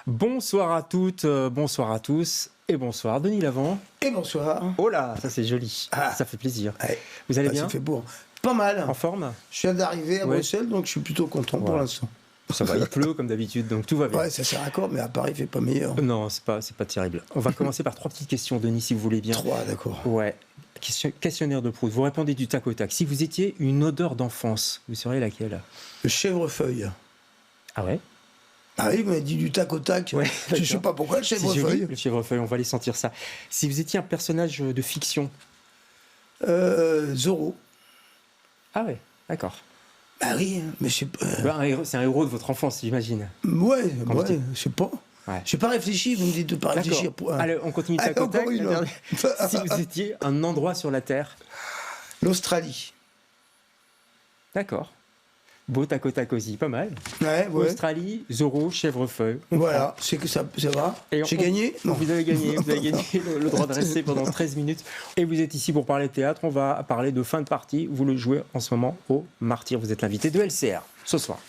Bonsoir à toutes, bonsoir à tous et bonsoir Denis Lavant. Et bonsoir. Oh là, ça c'est joli, ça fait plaisir. Ouais. Vous allez bien? Ça fait beau. Pas mal. En forme? Je viens d'arriver à Bruxelles, donc je suis plutôt content pour l'instant. Ça va, il pleut comme d'habitude, donc tout va bien. Ouais, ça sert à quoi, mais à Paris, il fait pas meilleur. Non, c'est pas terrible. On va commencer par 3 petites questions, Denis, si vous voulez bien. 3, d'accord. Ouais. Questionnaire de Proust. Vous répondez du tac au tac. Si vous étiez une odeur d'enfance, vous seriez laquelle? Le chèvrefeuille. Ah ouais? Ah oui, vous m'avez dit du tac au tac. Ouais, je sais pas pourquoi le c'est chèvrefeuille. joli, le chèvrefeuille, on va aller sentir ça. Si vous étiez un personnage de fiction. Zorro. Ah ouais, d'accord. Bah oui, mais je sais pas. C'est un héros de votre enfance, j'imagine. Ouais, je sais pas. Ouais. J'ai pas réfléchi, vous me dites de pas réfléchir. Allez, on continue tac au tac. Si vous étiez un endroit sur la Terre. L'Australie. D'accord. Beau tac au tac aussi, pas mal. Ouais. Australie, Zorro, chèvrefeuille. Voilà, c'est que ça va. J'ai gagné? Non. Vous avez gagné le droit de rester pendant 13 minutes. Et vous êtes ici pour parler de théâtre. On va parler de fin de partie. Vous le jouez en ce moment au Martyr. Vous êtes l'invité de LCR ce soir.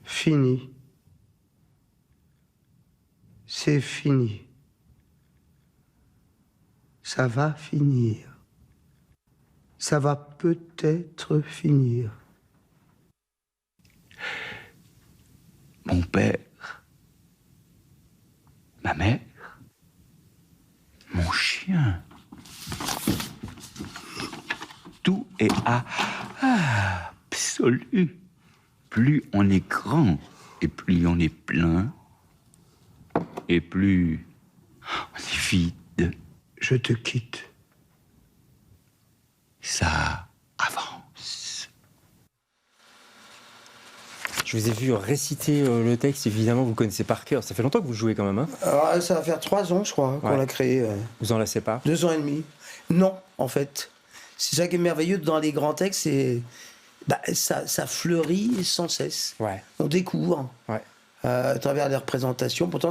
Fini. C'est fini. Ça va finir. Ça va peut-être finir. Mon père, ma mère, mon chien. Tout est absolu. Plus on est grand et plus on est plein et plus on est vide. Je te quitte. Ça avance. Je vous ai vu réciter le texte, évidemment, vous connaissez par cœur. Ça fait longtemps que vous jouez quand même, hein? Alors, ça va faire 3 ans, je crois, qu'on l'a créé. Vous en laissez pas? 2 ans et demi. Non, en fait. C'est ça qui est merveilleux dans les grands textes, c'est... ça fleurit sans cesse. Ouais. On découvre à travers les représentations. Pourtant,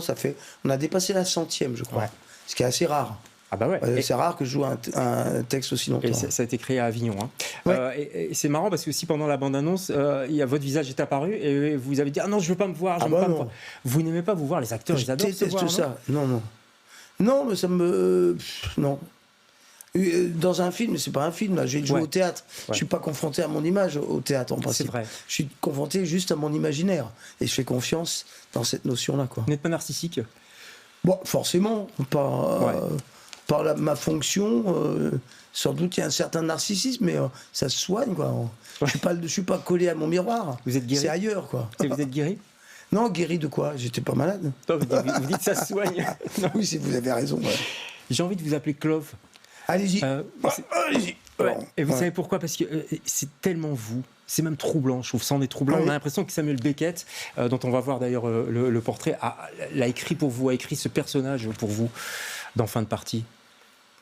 on a dépassé la 100e, je crois. Ouais. Ce qui est assez rare. Ah bah ouais. C'est rare que je joue un texte aussi longtemps. Et ça a été créé à Avignon. Hein. Ouais. Et c'est marrant parce que si pendant la bande-annonce, votre visage est apparu et vous avez dit « Ah non, je veux pas me voir, je veux pas me voir ». Vous n'aimez pas vous voir, les acteurs, ils adorent se voir, ça. Non. Non, mais ça me... non. Dans un film, c'est pas un film, là. J'ai joué au théâtre. Je suis pas confronté à mon image au théâtre, en principe. C'est vrai. Je suis confronté juste à mon imaginaire. Et je fais confiance dans cette notion-là, quoi. Vous n'êtes pas narcissique? Bon, forcément. Par ma fonction, sans doute il y a un certain narcissisme, mais ça se soigne, quoi. Je suis pas collé à mon miroir. Vous êtes guéri? C'est ailleurs, quoi. Et vous êtes guéri? Non, guéri de quoi? J'étais pas malade. Non, vous dites ça se soigne. Non. Oui, vous avez raison. Ouais. J'ai envie de vous appeler Clove. Allez-y. Allez-y. Ouais. Et vous savez pourquoi? Parce que c'est tellement vous. C'est même troublant, je trouve. Ça en est troublant. On a l'impression que Samuel Beckett, dont on va voir d'ailleurs le portrait, l'a écrit pour vous, a écrit ce personnage pour vous dans Fin de partie.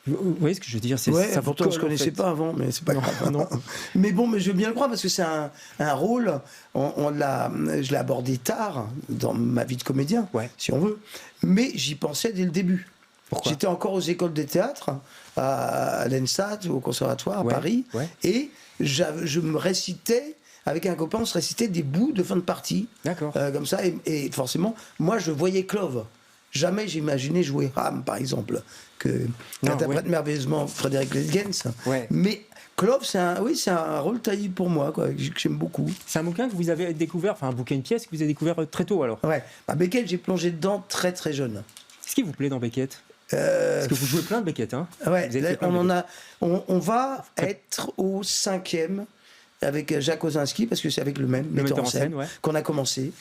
Vous voyez ce que je veux dire? Pourtant je ne connaissais pas avant, mais c'est pas grave. Non. Mais bon, mais je veux bien le croire parce que c'est un rôle. Je l'ai abordé tard dans ma vie de comédien, si on veut. Mais j'y pensais dès le début. Pourquoi? J'étais encore aux écoles de théâtre, à l'ENSAT, au conservatoire à Paris, et je me récitais. Avec un copain, on se récitait des bouts de Fin de partie. D'accord. Comme ça, et forcément, moi je voyais Clove. Jamais j'imaginais jouer Ram, par exemple, qu'interprète merveilleusement Frédéric Lesgens. Ouais. Mais Clove, c'est un rôle taillé pour moi, quoi, que j'aime beaucoup. C'est un bouquin que vous avez découvert, enfin un bouquin, une pièce que vous avez découvert très tôt, alors? Ouais. Beckett, j'ai plongé dedans très très jeune. Qu'est-ce qui vous plaît dans Beckett? Parce que vous jouez plein de Beckett, hein? Ouais, on va être au 5e avec Jacques Osinski, parce que c'est avec le même metteur en scène qu'on a commencé.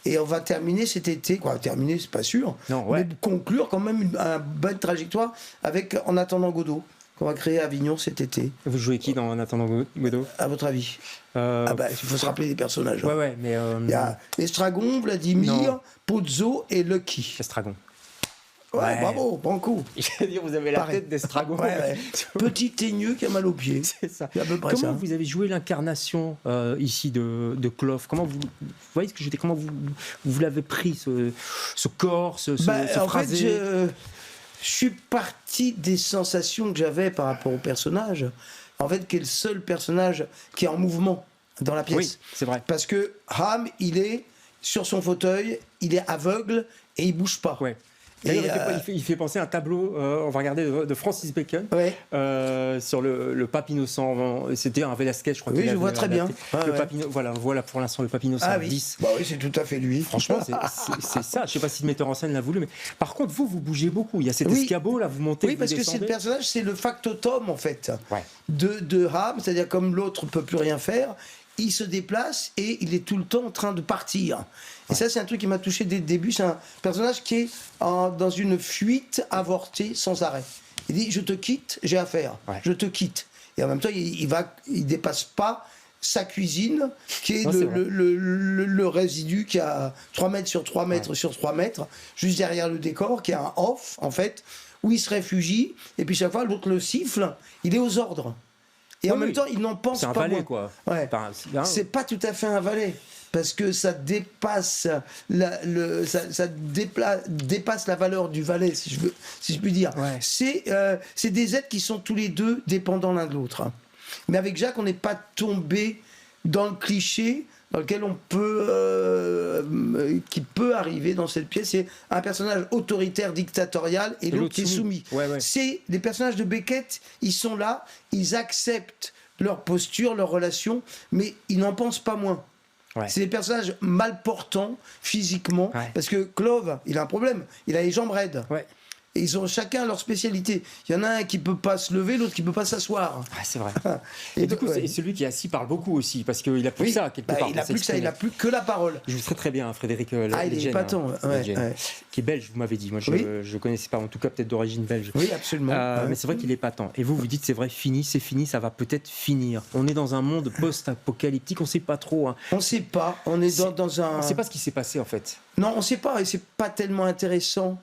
Et on va terminer cet été, terminer, c'est pas sûr, mais conclure quand même une bonne trajectoire avec En attendant Godot, qu'on va créer à Avignon cet été. Vous jouez qui dans En attendant Godot? À votre avis? Il faut se rappeler des personnages. Mais il y a Estragon, Vladimir, Pozzo et Lucky. Estragon. Ouais, bravo, bon coup. J'allais dire, vous avez la tête d'Estragon. Ouais. Petit teigneux qui a mal aux pieds. C'est ça. C'est à peu près Comment ça. vous avez joué l'incarnation ici de Clove? Comment vous voyez ce que j'étais? Comment vous l'avez pris ce corps, ce phrasé? En fait, je suis parti des sensations que j'avais par rapport au personnage. En fait, qui est le seul personnage qui est en mouvement dans la pièce. Oui, c'est vrai. Parce que Ham, il est sur son fauteuil, il est aveugle et il bouge pas. Ouais. Il fait penser à un tableau, on va regarder, de Francis Bacon, sur le pape innocent. C'était un Velasquez, je crois. Oui, je vois très bien. Voilà pour l'instant le pape innocent 10. Bah oui, c'est tout à fait lui. Franchement, c'est ça. Je ne sais pas si le metteur en scène l'a voulu, mais par contre, vous bougez beaucoup. Il y a cet escabeau, là, vous montez. Oui, parce que c'est le personnage, c'est le factotum, en fait, de Ham, c'est-à-dire comme l'autre ne peut plus rien faire, il se déplace et il est tout le temps en train de partir. Et ça, c'est un truc qui m'a touché dès le début. C'est un personnage qui est dans une fuite avortée sans arrêt. Il dit, je te quitte, j'ai affaire. Je te quitte. Et en même temps, il dépasse pas sa cuisine, qui est le résidu qui a 3 mètres sur 3 mètres sur 3 mètres, juste derrière le décor, qui a un off, en fait, où il se réfugie. Et puis chaque fois, l'autre le siffle. Il est aux ordres. Et en même temps, il n'en pense pas moins. C'est un valet, quoi. Ouais. C'est pas tout à fait un valet. Parce que ça dépasse dépasse la valeur du valet, si je puis dire. C'est des êtres qui sont tous les deux dépendants l'un de l'autre. Mais avec Jacques, on n'est pas tombé dans le cliché dans lequel qui peut arriver dans cette pièce. C'est un personnage autoritaire, dictatorial, et l'autre qui est soumis. C'est les personnages de Beckett, ils sont là, ils acceptent leur posture, leur relation, mais ils n'en pensent pas moins. C'est des personnages mal portants physiquement, parce que Clove, il a un problème, il a les jambes raides. Et ils ont chacun leur spécialité. Il y en a un qui peut pas se lever, l'autre qui peut pas s'asseoir. C'est vrai. et du coup, celui qui est assis parle beaucoup aussi, parce qu'il a plus que ça quelque part. Il a plus que ça, il a plus que la parole. Je vous sais très bien, Frédéric. Il est épatant. Qui est belge, vous m'avez dit. Moi, je connaissais pas, en tout cas peut-être d'origine belge. Oui, absolument. Mais c'est vrai qu'il est épatant. Et vous dites, c'est vrai, c'est fini, ça va peut-être finir. On est dans un monde post-apocalyptique, on sait pas trop. Hein. On sait pas. On est dans un. On sait pas ce qui s'est passé en fait. Non, on sait pas, et c'est pas tellement intéressant.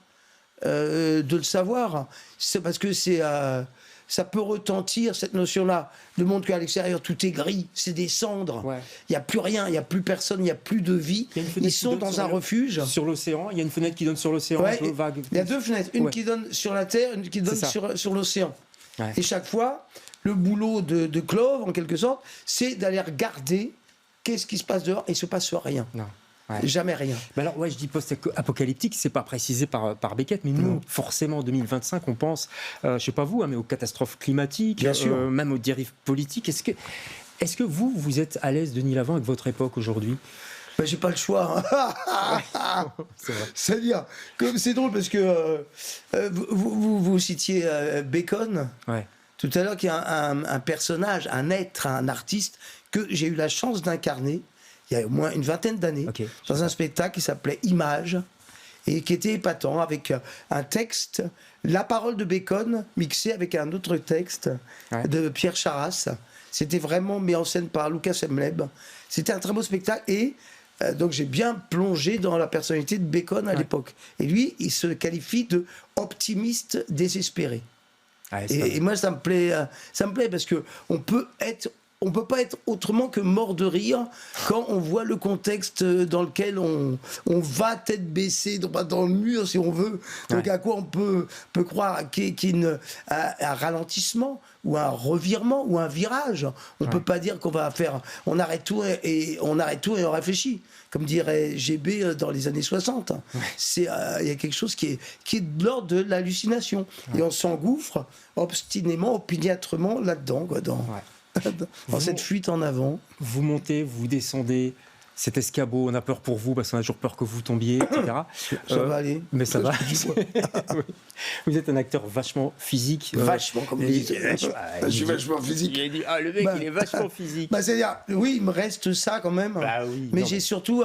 De le savoir, c'est parce que ça peut retentir cette notion-là. Le monde qu'à l'extérieur tout est gris, c'est des cendres. Il n'y a plus rien, il n'y a plus personne, il n'y a plus de vie. Ils sont dans un refuge. Sur l'océan, il y a une fenêtre qui donne sur l'océan. Il y a 2 fenêtres, une qui donne sur la terre, une qui donne sur l'océan. Et chaque fois, le boulot de Clove, en quelque sorte, c'est d'aller regarder qu'est-ce qui se passe dehors et il ne se passe rien. Non. Jamais rien. Mais alors, je dis post-apocalyptique, c'est pas précisé par Beckett, mais nous, forcément, en 2025, on pense, je sais pas vous, mais aux catastrophes climatiques, même aux dérives politiques. Est-ce que vous êtes à l'aise, Denis Lavant, avec votre époque aujourd'hui? J'ai pas le choix. Hein. C'est-à-dire, c'est drôle parce que vous citiez Bacon tout à l'heure, qui est un personnage, un être, un artiste que j'ai eu la chance d'incarner. Il y a au moins une vingtaine d'années, dans un spectacle qui s'appelait Images, et qui était épatant, avec un texte, la parole de Bacon, mixée avec un autre texte de Pierre Charras. C'était vraiment mis en scène par Lucas Hemleb. C'était un très beau spectacle, et donc j'ai bien plongé dans la personnalité de Bacon à l'époque. Et lui, il se qualifie de optimiste désespéré. Et moi, ça me plaît parce que on peut pas être autrement que mort de rire quand on voit le contexte dans lequel on va tête baissée droit dans le mur, si on veut. Donc à quoi on peut croire qu'il y a un ralentissement ou un revirement ou un virage. On peut pas dire qu'on va faire, on arrête tout et on réfléchit. Comme dirait GB dans les années 60. Il y a quelque chose qui est de l'ordre de l'hallucination. Et on s'engouffre obstinément, opiniâtrement là-dedans, dans cette fuite en avant. Vous montez, vous descendez, cet escabeau, on a peur pour vous parce qu'on a toujours peur que vous tombiez, etc. Ça va aller. Mais ça va. Vous êtes un acteur vachement physique. Vachement, comme vous dites. Je suis vachement physique. Il a dit, le mec, il est vachement physique. C'est-à-dire, oui, il me reste ça quand même. Mais j'ai surtout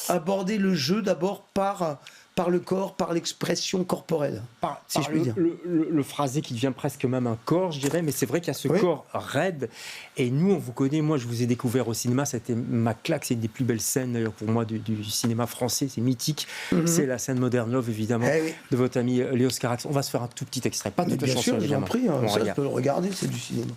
abordé le jeu d'abord par par le corps, par l'expression corporelle. Si je puis dire. Le phrasé qui devient presque même un corps, je dirais, mais c'est vrai qu'il y a ce corps raide. Et nous, on vous connaît, moi je vous ai découvert au cinéma, c'était ma claque, c'est une des plus belles scènes d'ailleurs pour moi du cinéma français, c'est mythique. C'est la scène Modern Love, évidemment, de votre ami Léos Carax. On va se faire un tout petit extrait, pas toute la chanson, évidemment. Bien sûr, je vous en prie, ça je peux le regarder, c'est du cinéma.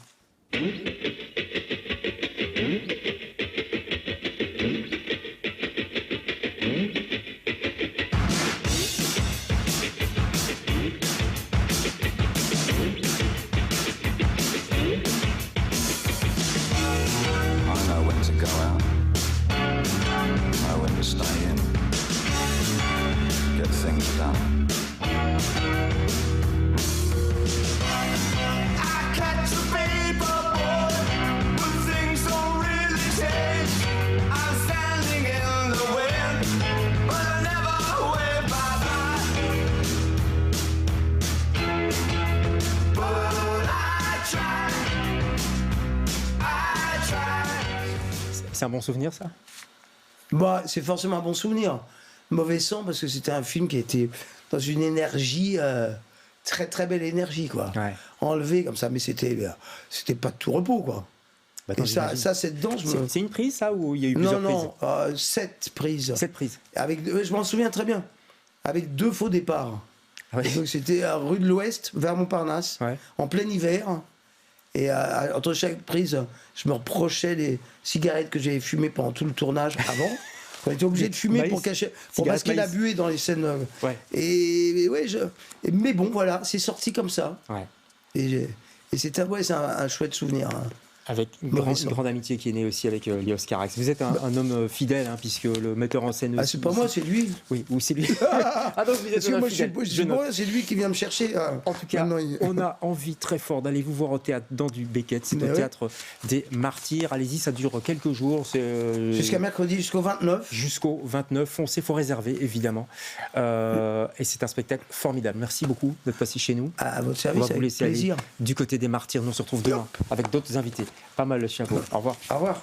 C'est un bon souvenir, ça? Bah, c'est forcément un bon souvenir. Mauvais sang, parce que c'était un film qui était dans une énergie, très très belle énergie, quoi. Enlevé comme ça, mais c'était pas de tout repos, quoi. Bah, attends, et ça, cette danse... C'est une prise, ça, ou il y a eu plusieurs prises? Non, 7 prises. 7 prises. Je m'en souviens très bien. Avec 2 faux départs. Donc c'était à rue de l'Ouest, vers Montparnasse, en plein hiver. Et entre chaque prise, je me reprochais les cigarettes que j'avais fumées pendant tout le tournage avant. On était obligé de fumer pour masquer la buée dans les scènes. Mais bon, voilà, c'est sorti comme ça. Et c'est un chouette souvenir. Avec une grande amitié qui est née aussi avec Léos Carax. Vous êtes un homme fidèle, hein, puisque le metteur en scène... c'est pas moi, c'est lui. Oui, ou c'est lui. Donc vous êtes un homme fidèle. C'est lui qui vient me chercher. En tout cas, on a envie très fort d'aller vous voir au théâtre dans du Beckett. C'est au théâtre des Martyrs. Allez-y, ça dure quelques jours. Jusqu'à mercredi, jusqu'au 29. Jusqu'au 29. Foncez, il faut réserver, évidemment. Et c'est un spectacle formidable. Merci beaucoup d'être passé chez nous. À votre service, on va vous laisser avec plaisir. Aller du côté des Martyrs. Nous on se retrouve demain avec d'autres invités. Pas mal le chien. Au revoir. Au revoir.